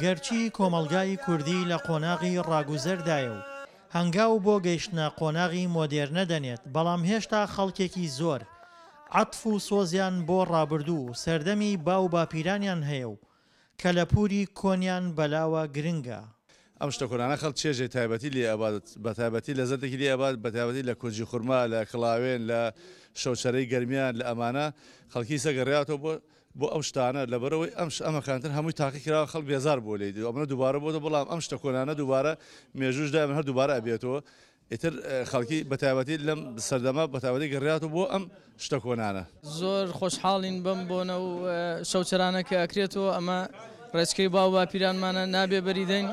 گەرچی کۆمەڵگای کوردی لە قۆناغی ڕاگوزەردایە و هەنگاو بۆ گەیشتنە قۆناغی مۆدێرنە دەنێت، بەڵام هێشتا خەڵکێکی زۆر عەتف و سۆزیان بۆ ڕابردوو و سەردەمی باو باپیرانیان هەیە و کەلەپوری کۆنیان بەلاوە گرنگە. ئەم شتە کۆنانە خەڵک چێژێ تایبەتی لێ ئەبات، بە تایبەتی لە زەردێکی لێ ئەبات، بە تایبەتی لە کورجی خورما، لە کڵاوێن، لە شەوچەرەی گەرمیان، لە ئەمانە خەڵکی سەگەڕێاتەوە بۆ ئەو شتانە لەبەرەوەی ئەمەکانتر هەمووی تاقی کراوە، خەڵک بێزار بۆ لێ ئەمە دووبارە بۆتە، بەڵام ئەم شتە کۆنانە دووبارە مێژوشدا من هەر دووبارە ئەبێتەوە. ئیتر خەڵکی بە تایبەتی لەم سەردەما بە تایبەتی گەڕێاتەوە بۆ ئەم شتە کۆنانە. زۆر خۆشحاڵین بم بۆنە و شەوچەرانە کە ئەکرێتەوە، ئەمە ڕێچکەی باو باپیرانمانە نابێ بەریدەین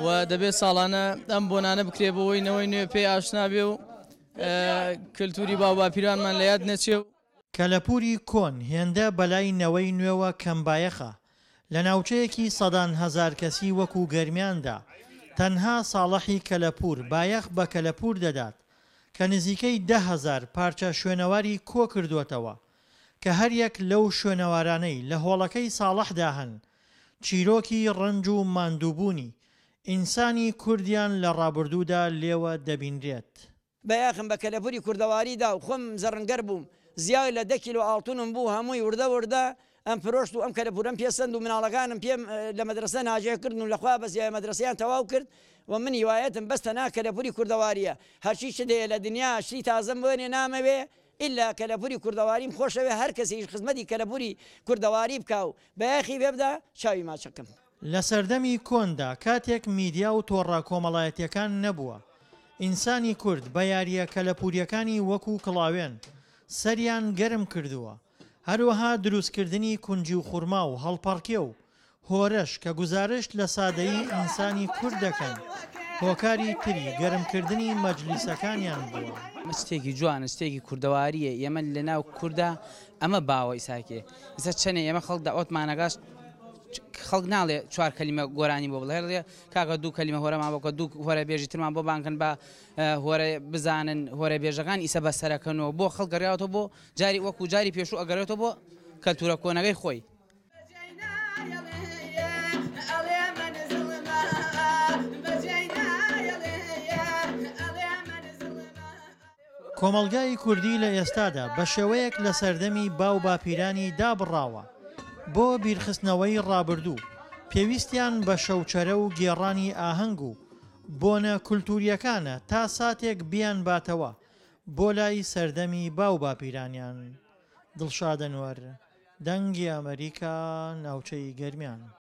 و دەبێت ساڵانە ئەم بۆنانە بکرێ بۆەوەی نەوەی نوێ پێی ئاشنا بێ و کللتوری باو باپیرانمان لە یاد نەچێ. کەلەپوری کۆن هێندە بەلای نەوەی نوێوە کەمبایەخە لە ناوچەیەکی سەدان هەزار کەسی وەکو گەرمیاندا. تەنها ساڵحی کەلەپور بایەخ بە کەلەپور دەدات کە نزیکەی 10,000 پارچە شوێنەواری کۆ کردووەتەوە کە هەریەک لەو شوێنەوارانەی لە هۆڵەکەی ساڵحدا هەن چیرۆکی ڕنج و ماندووبوونی ئینسانی کوردیان لە ڕابردوودا لێوە دەبینرێت. بەیاخم بە کەلەپوری کوردەواریدا و خۆم زەڕنگەر بووم، زیای لە 10 کیلۆ ئاڵتونم بوو، هەمووی وردە وردە ئەم فرۆشت و ئەم کەلەپورەم پێسەند و مناڵەکانم پێم لە مەدرسە ناجێکردن و لەخوا بەزیای مەدرسەیان تەواو کرد و من هیوایەتم بەستەنا کەلەپوری کوردەواریە. هەرچی شتێ لە دنیا شتی تازەم بۆنێ نامەوێ ئیلا کەلەپوری کوردەواریم خۆشەوێ هەر کەسیش خزمەتی کەلەپوری کوردەواری بکە و بەیاخی بێبدا چاوی ماچەکەم. لە سەردەمی کۆندا کاتێک میدیا و تۆڕە کۆمەڵایەتیەکان نەبووە، ئینسانی کورد بە یاریە کەلەپوریەکانی وەکو کڵاوێن سەریان گەرم کردووە. هەروەها دروستکردنی کونجی و خوورما و هەڵپەڕکێ و هۆرەش کە گوزارش لە سادەیی ئینسانی کورد دەکەن هۆکاری تری گەرمکردنی مەجلیسەکانیان بووە. شتێکی جوانە، شتێکی کوردەواریە. ئێمە لە ناو کووردا ئەمە باوە ئیساکێ ئستا چەنێ ئێمە خەڵکدا ئۆتمانەگەشت خەڵک ناڵێ 4 کەلیمە گۆرانی بۆ بڵێ هەڵێ کاکە 2 کەلیمە هۆرەمان بۆکە 2 هۆرە بێژی ترمان بۆ بانکن بە هۆرە بزانن هۆرە بێژەکان ئیسە بەسەرەکەنەوە بۆ خەڵک گەڕێتەوە بۆ جاری وەکو جاری پێشوو ئەگەڕێتەوە بۆ کەلتورە کۆنەکەی خۆی. کۆمەڵگای کوردی لە ئێستادا بە شێوەیەک لە سەردەمی باو باپیرانی دابڕاوە بۆ بیرخستنەوەی ڕابردوو، پێویستیان بە شەوچەرە و گێڕانی ئاهەنگ و بۆنە کولتوریەکانە تا ساتێک بیان باتەوە بۆ لای سەردەمی باو باپیرانیان. دڵشاد ئەنوەر، دەنگی ئەمریکا، ناوچەی گەرمیان.